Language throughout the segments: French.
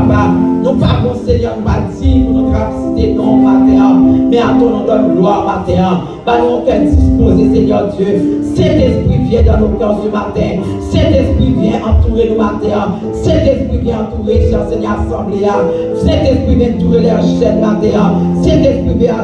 papa. Nous pas bon Seigneur, nous pas dire pour notre capacité non matin, mais à ton nom de gloire matin. Par nous cœur disposé, Seigneur Dieu. Cet esprit vient dans nos cœurs ce matin. Cet esprit vient entourer nos matins. Cet esprit vient entourer, cher Seigneur, assemblée. Cet esprit vient entourer les chaînes matin. Cet esprit vient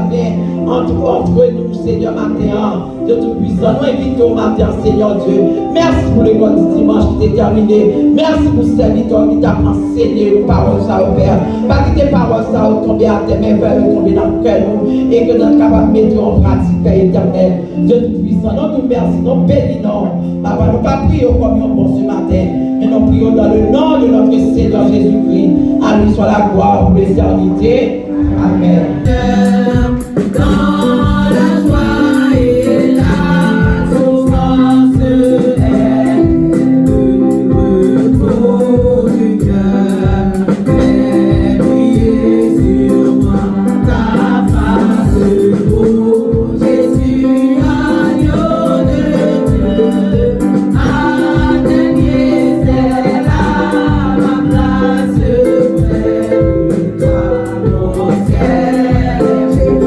entre nous, Seigneur, matin. De tout puissant, nous invitons au matin, Seigneur Dieu. Merci pour l'école du dimanche qui est terminé. Merci pour ce serviteur qui t'a enseigné les paroles, ça au Père. Pas que tes paroles, ça au tomber à tes mains, vers le tomber dans le cœur, et que nous sommes capables de mettre en pratique, Père éternel. Dieu tout puissant, nous te merci, nous bénissons. Papa, nous pas prions comme nous bon ce matin, mais nous prions dans le nom de notre Seigneur Jésus-Christ. À lui soit la gloire pour l'éternité. Amen. Dans la joie et la souffrance est le repos du cœur. Fais briller sur moi ta face, ô Jésus, agneau de Dieu. Atteignez c'est là ma place, près de toi, mon ciel.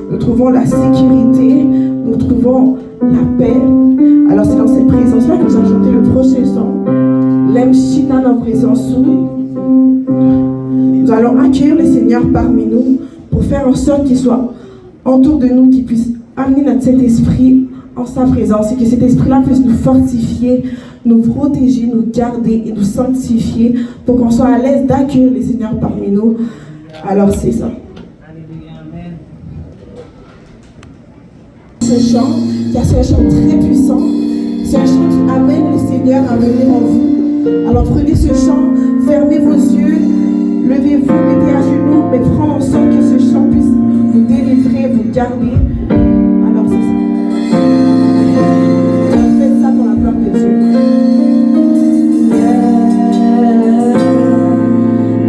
nous trouvons la sécurité, nous trouvons la paix. Alors c'est dans cette présence-là que nous allons chanter le prochain chant, Lem Shita dans présence où nous allons accueillir le Seigneur parmi nous pour faire en sorte qu'il soit autour de nous, qu'il puisse amener notre Saint-Esprit en sa présence et que cet esprit-là puisse nous fortifier, nous protéger, nous garder et nous sanctifier pour qu'on soit à l'aise d'accueillir le Seigneur parmi nous. Alors c'est ça. Ce chant, car c'est un chant très puissant, c'est un chant qui amène le Seigneur à venir en vous. Alors prenez ce chant, fermez vos yeux, levez-vous, mettez à genoux, mais prenez en sorte que ce chant puisse vous délivrer, vous garder. Alors c'est ça. Faites ça pour la gloire de Dieu.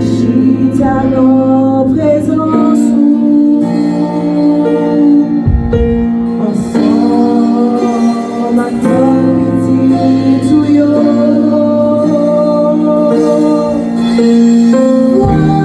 Chita nos présences. Wow.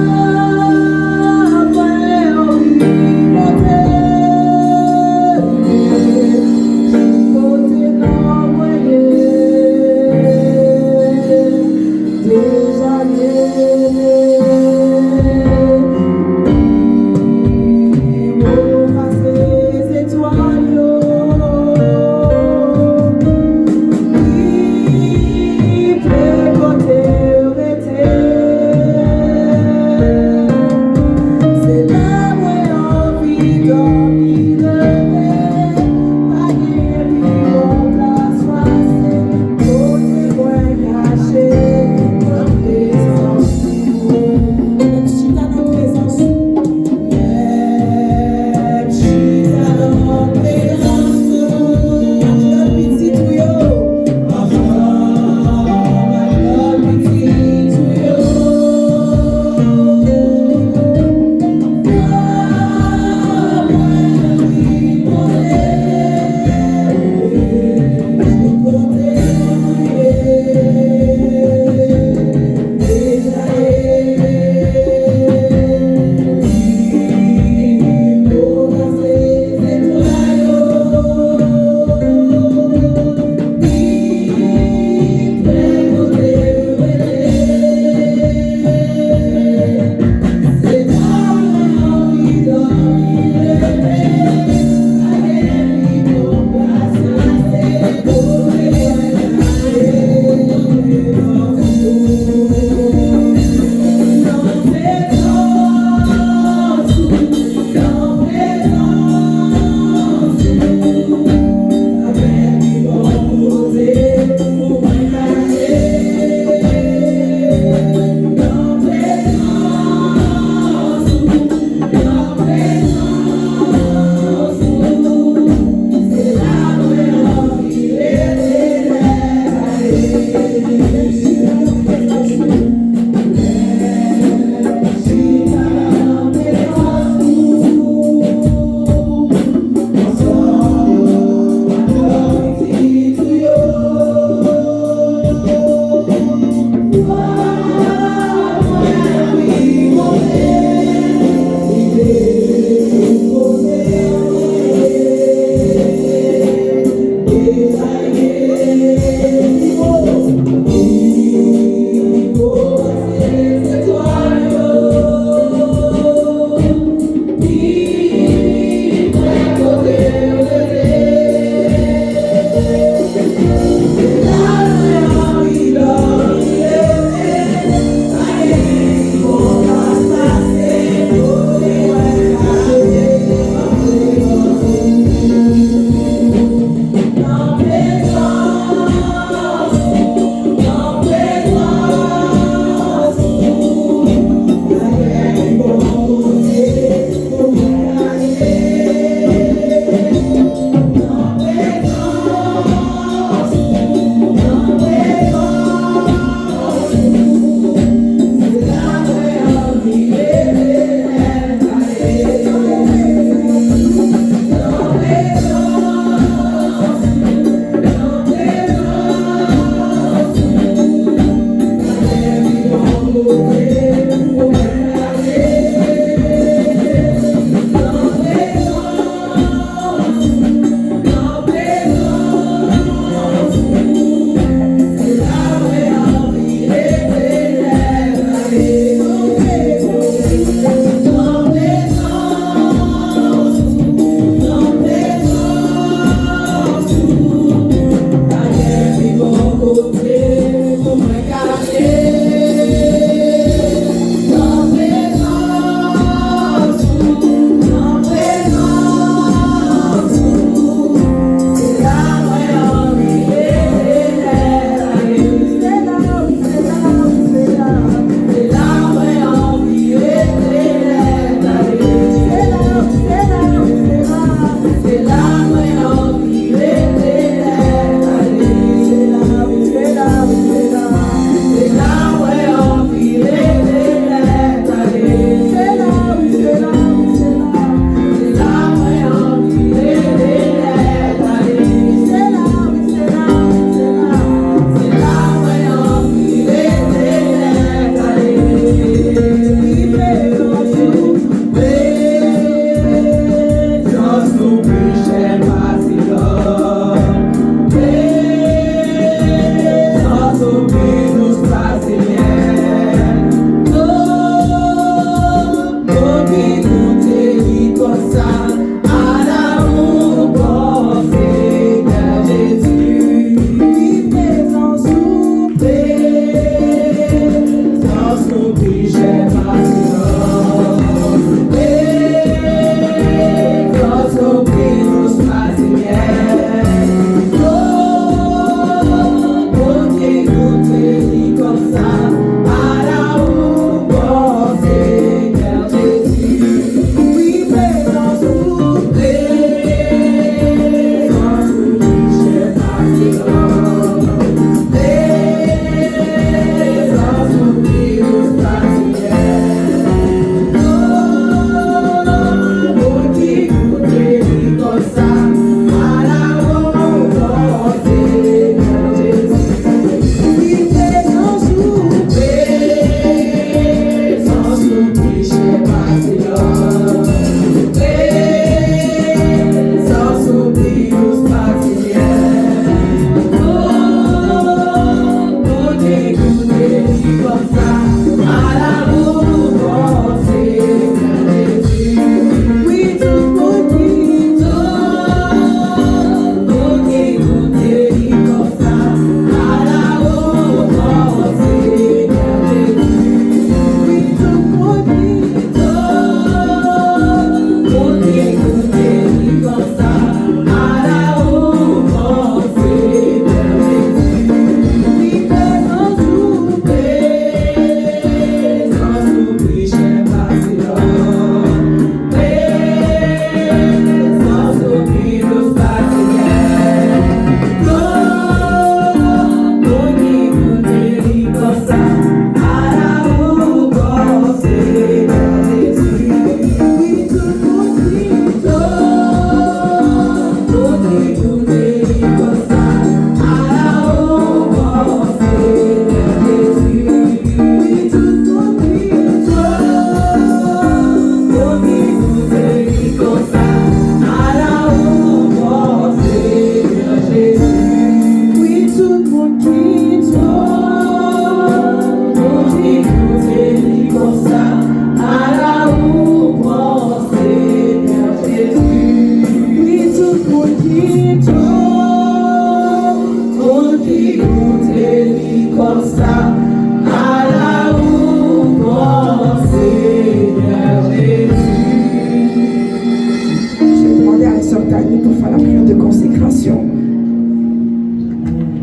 consécration.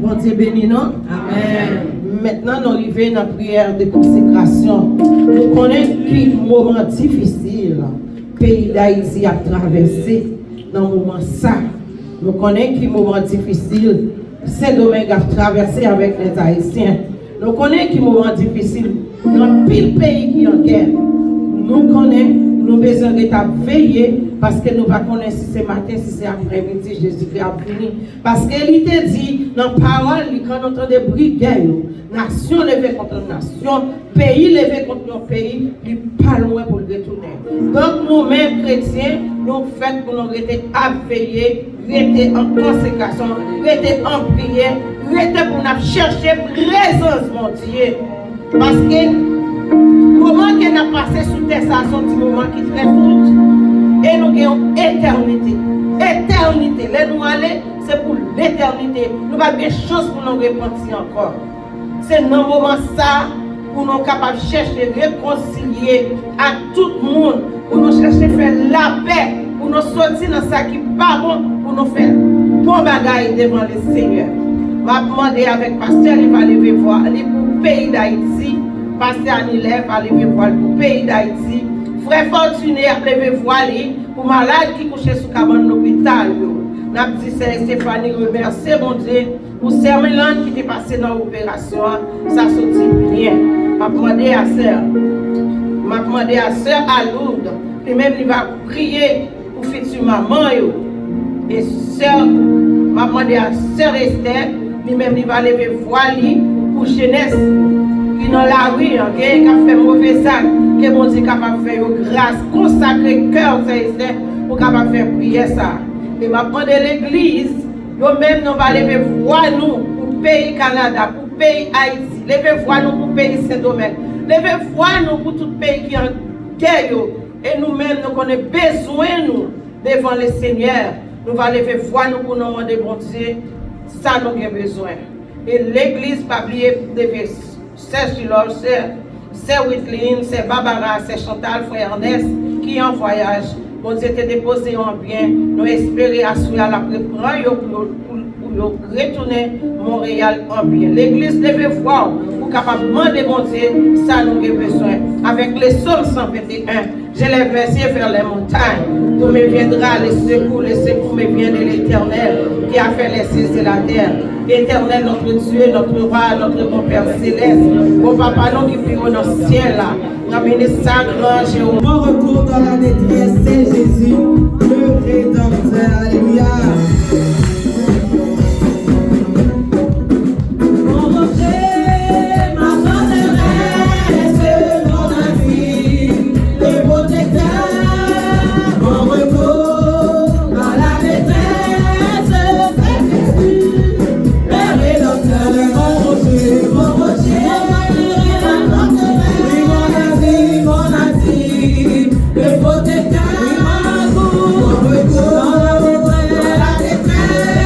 Bon Dieu béni, non? Amen. Maintenant, nous arrivons dans la prière de consécration. Nous connaissons quel moment difficile le pays d'Haïti a traversé dans le moment ça. Nous connaissons quel moment difficile Saint-Domingue a traversé avec les Haïtiens. Nous connaissons quel moment difficile dans pile pays qui est en guerre. Nous connaissons, nous besoin de veiller parce que nous ne connaissons pas si c'est matin, si c'est après-midi, Jésus-Christ a fini. Parce qu'il t'a dit dans la parole, quand on entend des bruits de guerre, nation levée contre nation, pays levé contre nos pays, il n'est pas loin pour le retourner. Donc nous-mêmes chrétiens, nous faisons pour nous rester à veiller, rester en consécration, rester en prière, rester pour nous chercher présence, mon Dieu. Parce que le moment qu'on a passé sous terre, ça c'est un moment qui est très court. Et nous avons éternité. Éternité. Là nous aller, c'est pour l'éternité. Nous n'avons pas de chance pour nous repentir encore. C'est dans le moment ça pour nous capables de chercher, réconcilier à tout le monde, pour nous chercher faire la paix, pour nous sortir dans ça qui n'est pas bon, pour nous faire bon bagaille devant le Seigneur. Je vais demander avec pasteur, il va lever voir, il pour le pays d'Haïti. Pasteur Anilève va lever voile pour le pays d'Haïti. Frère Fortuné a levé voile pour malade qui couchait sous cabane l'hôpital. N'a dit Stéphanie remercie mon Dieu pour Sermeland qui était passé dans l'opération. Ça sortit bien. M'a demandé à sœur à Lourdes. Puis même il va prier pour future maman. Et sœur, m'a demandé à sœur Esther. Puis même il va lever voile pour jeunesse. Qui dans la rue, qui a fait mauvais acte, que mon Dieu est capable de faire grâce, consacrer cœur pour capable de faire prier ça. Et m'a demandé l'église, nous-mêmes nous allons lever voix nous pour le pays Canada, pour le pays Haïti, lever voix nous pour le pays Saint-Domingue, lever voix nous pour tout le pays qui est en guerre. Et nous-mêmes nous connaissons besoin nous devant le Seigneur. Nous allons lever voix nous pour nous demander bon Dieu, ça nous avons besoin. Et l'église pas oublier de c'est Chilor, c'est Whitley, c'est Barbara, c'est Chantal, frère Ernest qui est en voyage. Bon Dieu te déposé en bien. Nous espérons assurer la préparation pour retourner Montréal en bien. L'église devait voir pour capable demander bon Dieu, ça nous avons besoin. Avec les Psaumes 121, je lève les yeux vers les montagnes. D'où me viendra le secours me vient de l'Éternel qui a fait les cieux et la terre. Éternel, notre Dieu, notre roi, notre bon Père céleste, mon papa, nous qui prions dans le ciel là, nous bénissons ça grand Jéhovah. Mon retour dans la détresse, c'est Jésus, le Rédempteur. Alléluia. Le protecteur, mon retour dans la détresse.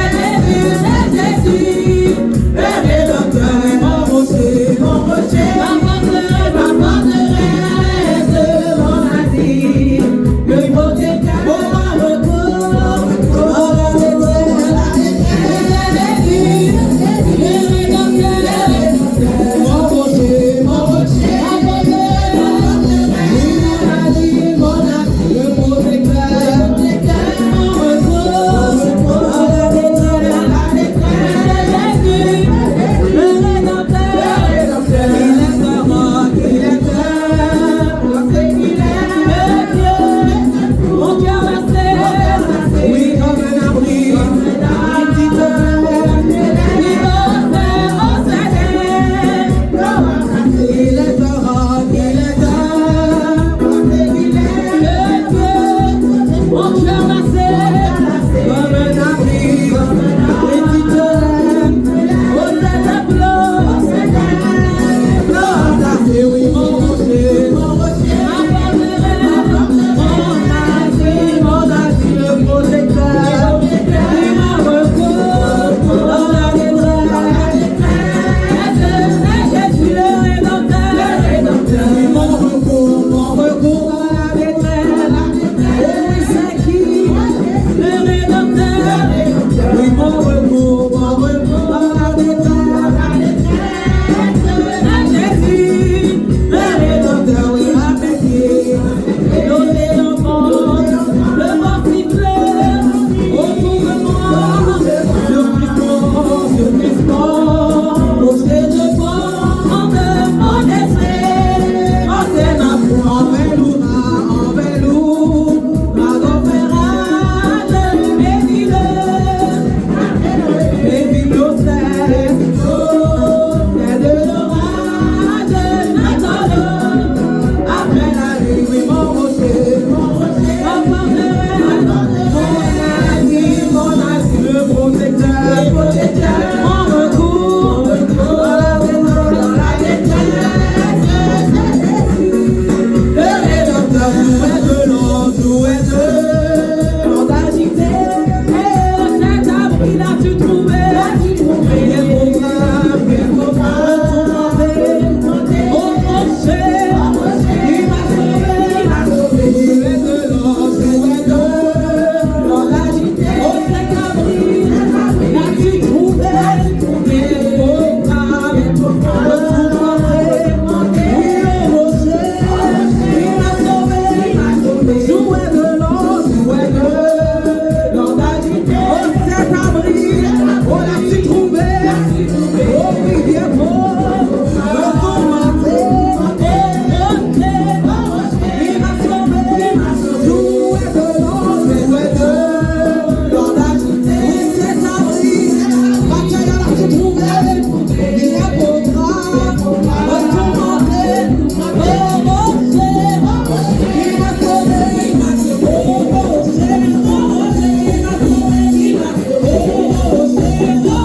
Caché,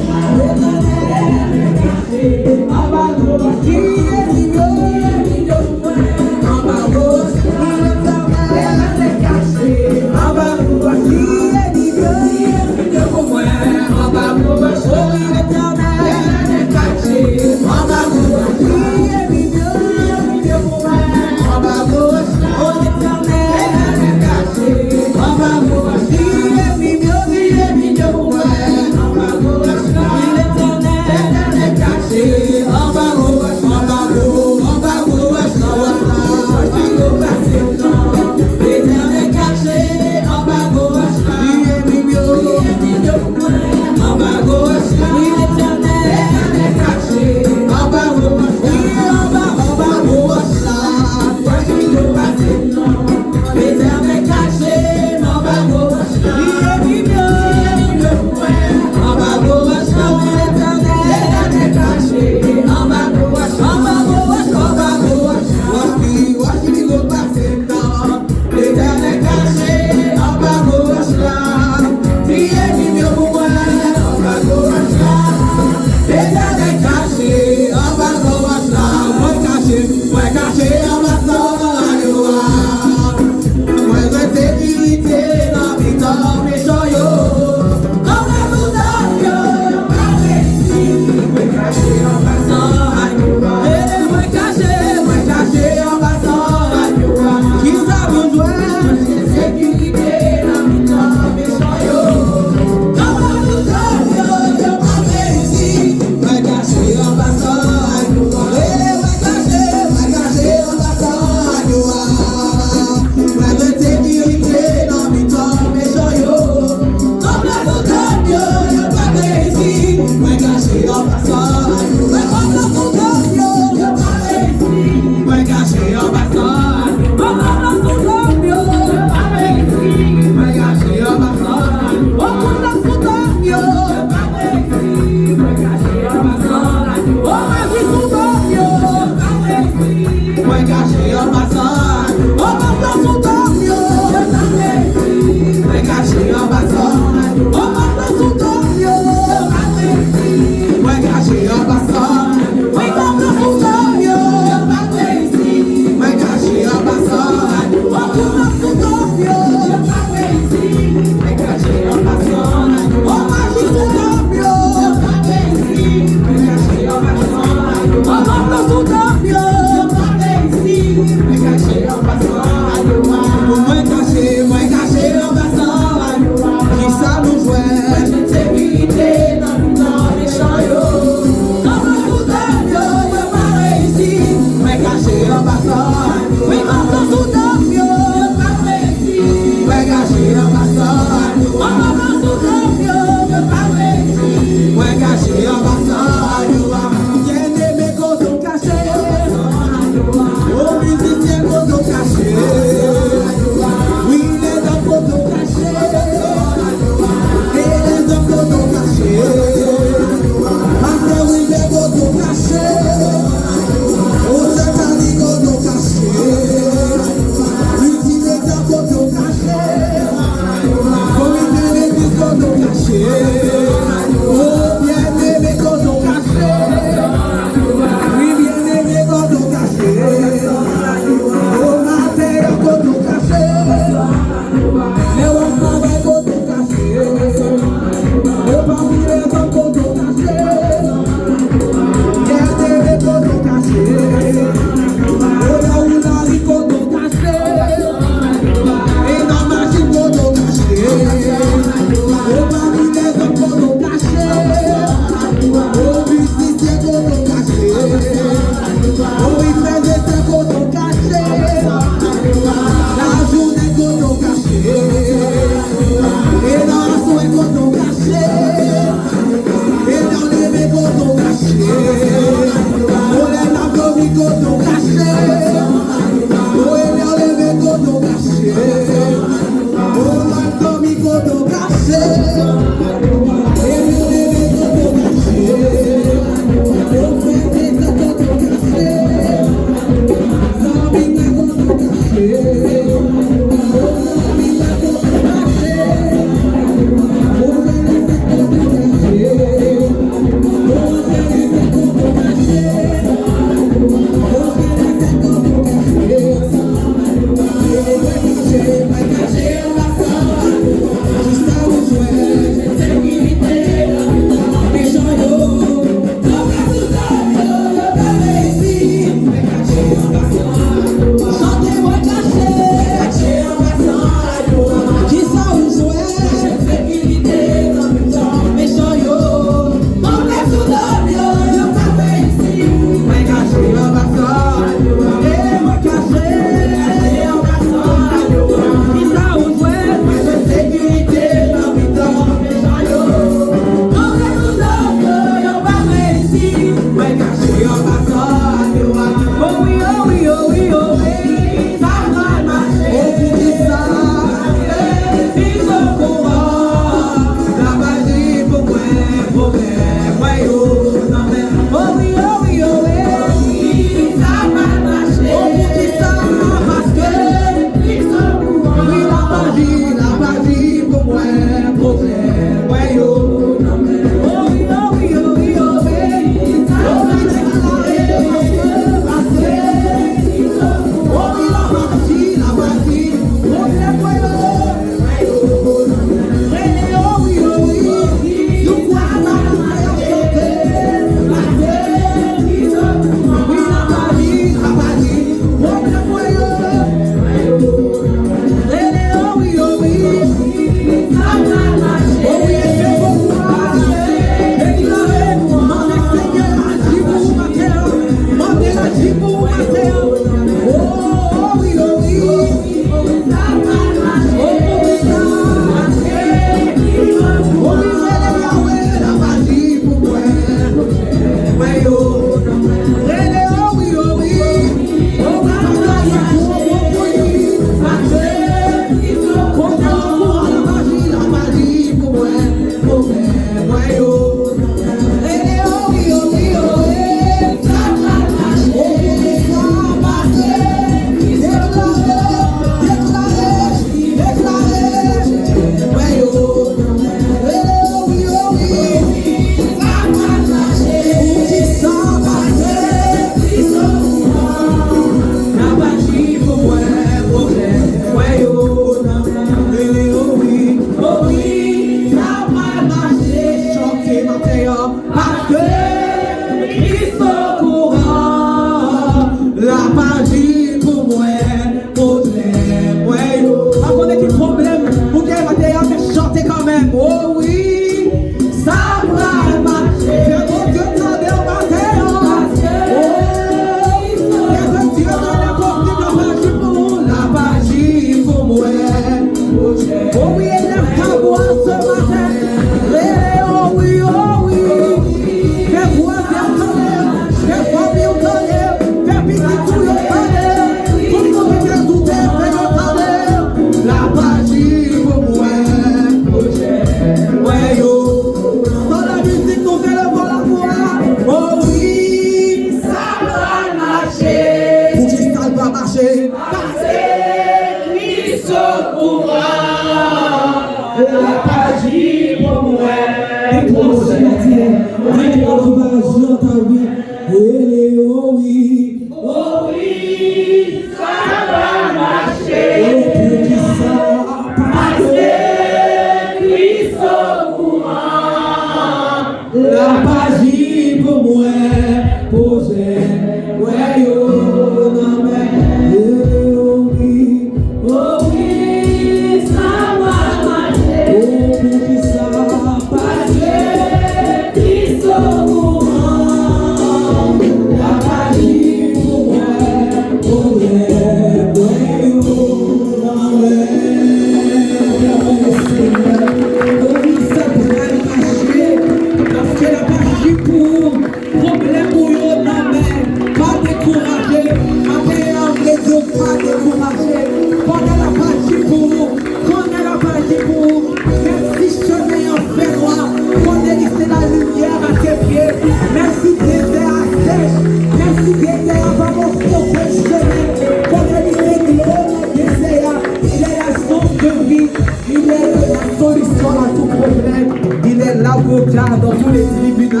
Dans tous les tribunaux,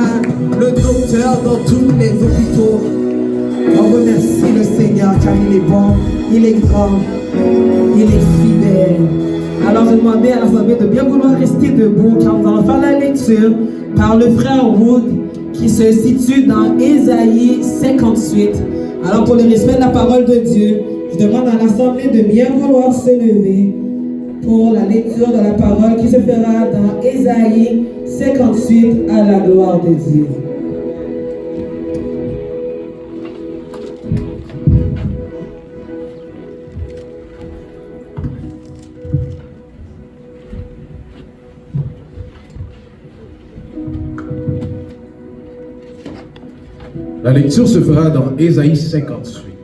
le docteur dans tous les hôpitaux. On remercie le Seigneur car il est bon, il est grand, il est fidèle. Alors je demandais à l'Assemblée de bien vouloir rester debout car nous allons faire la lecture par le frère Wood qui se situe dans Ésaïe 58. Alors pour le respect de la parole de Dieu, je demande à l'Assemblée de bien vouloir se lever pour la lecture de la parole qui se fera dans Ésaïe 58 à la gloire de Dieu. La lecture se fera dans Ésaïe 58.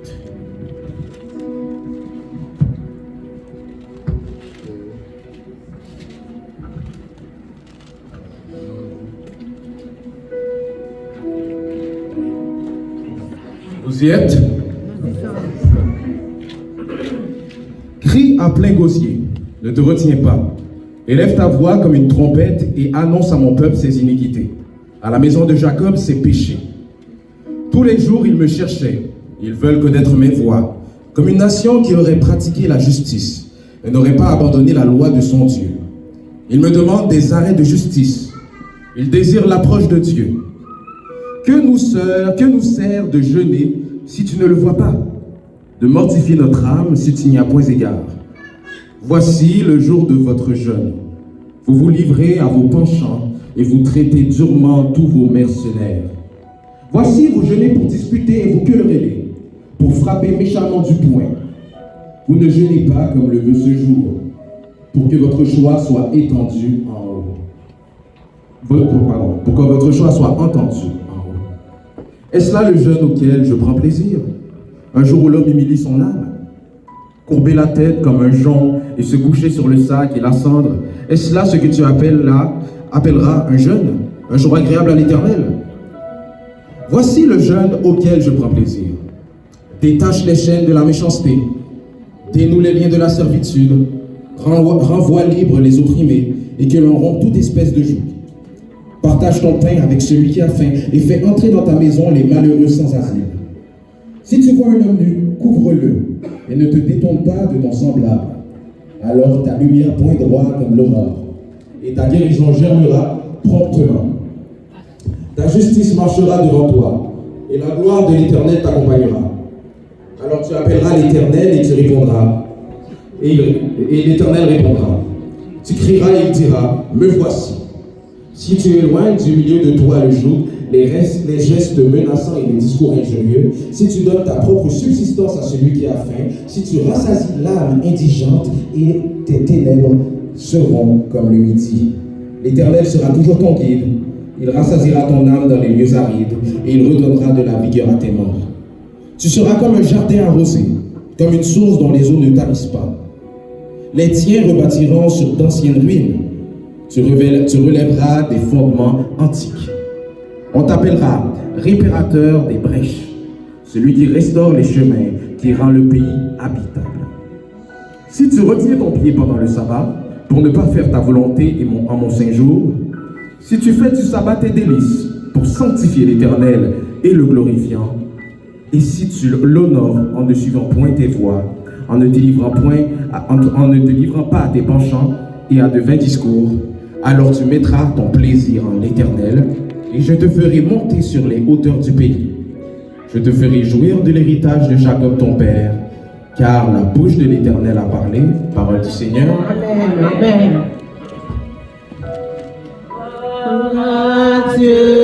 Vous y êtes? Crie à plein gosier, ne te retiens pas. Élève ta voix comme une trompette et annonce à mon peuple ses iniquités. À la maison de Jacob ses péchés. Tous les jours ils me cherchaient, ils veulent connaître mes voies, comme une nation qui aurait pratiqué la justice et n'aurait pas abandonné la loi de son Dieu. Ils me demandent des arrêts de justice, ils désirent l'approche de Dieu. Que nous sert de jeûner si tu ne le vois pas, de mortifier notre âme si tu n'y as point égard. Voici le jour de votre jeûne. Vous vous livrez à vos penchants et vous traitez durement tous vos mercenaires. Voici vous jeûnez pour disputer et vous querellez, pour frapper méchamment du poing. Vous ne jeûnez pas comme le veut ce jour, pour que votre choix soit étendu en haut. Pour que votre choix soit entendu en haut. Est-ce là le jeûne auquel je prends plaisir? Un jour où l'homme humilie son âme? Courber la tête comme un jonc et se coucher sur le sac et la cendre, est-ce là ce que tu appelleras un jeûne, un jour agréable à l'Éternel? Voici le jeûne auquel je prends plaisir. Détache les chaînes de la méchanceté, dénoue les liens de la servitude, renvoie libre les opprimés et que l'on rompe toute espèce de joug. Partage ton pain avec celui qui a faim et fais entrer dans ta maison les malheureux sans asile. Si tu vois un homme nu, couvre-le et ne te détourne pas de ton semblable. Alors ta lumière poindra comme l'aurore et ta guérison germera promptement. Ta justice marchera devant toi et la gloire de l'Éternel t'accompagnera. Alors tu appelleras l'Éternel et tu répondras. Et l'Éternel répondra. Tu crieras et il dira, me voici. Si tu éloignes du milieu de toi le joug, les gestes menaçants et les discours injurieux, si tu donnes ta propre subsistance à celui qui a faim, si tu rassasies l'âme indigente et tes ténèbres seront comme le midi. L'Éternel sera toujours ton guide. Il rassasiera ton âme dans les lieux arides et il redonnera de la vigueur à tes membres. Tu seras comme un jardin arrosé, comme une source dont les eaux ne tarissent pas. Les tiens rebâtiront sur d'anciennes ruines. Tu relèveras des fondements antiques. On t'appellera réparateur des brèches, celui qui restaure les chemins, qui rend le pays habitable. Si tu retiens ton pied pendant le sabbat, pour ne pas faire ta volonté en mon saint jour, si tu fais du sabbat tes délices, pour sanctifier l'Éternel et le glorifiant, et si tu l'honores en ne suivant point tes voies, en ne te livrant pas à tes penchants et à de vains discours, alors tu mettras ton plaisir en l'Éternel, et je te ferai monter sur les hauteurs du pays. Je te ferai jouir de l'héritage de Jacob ton père, car la bouche de l'Éternel a parlé, parole du Seigneur. Amen, amen. Dieu.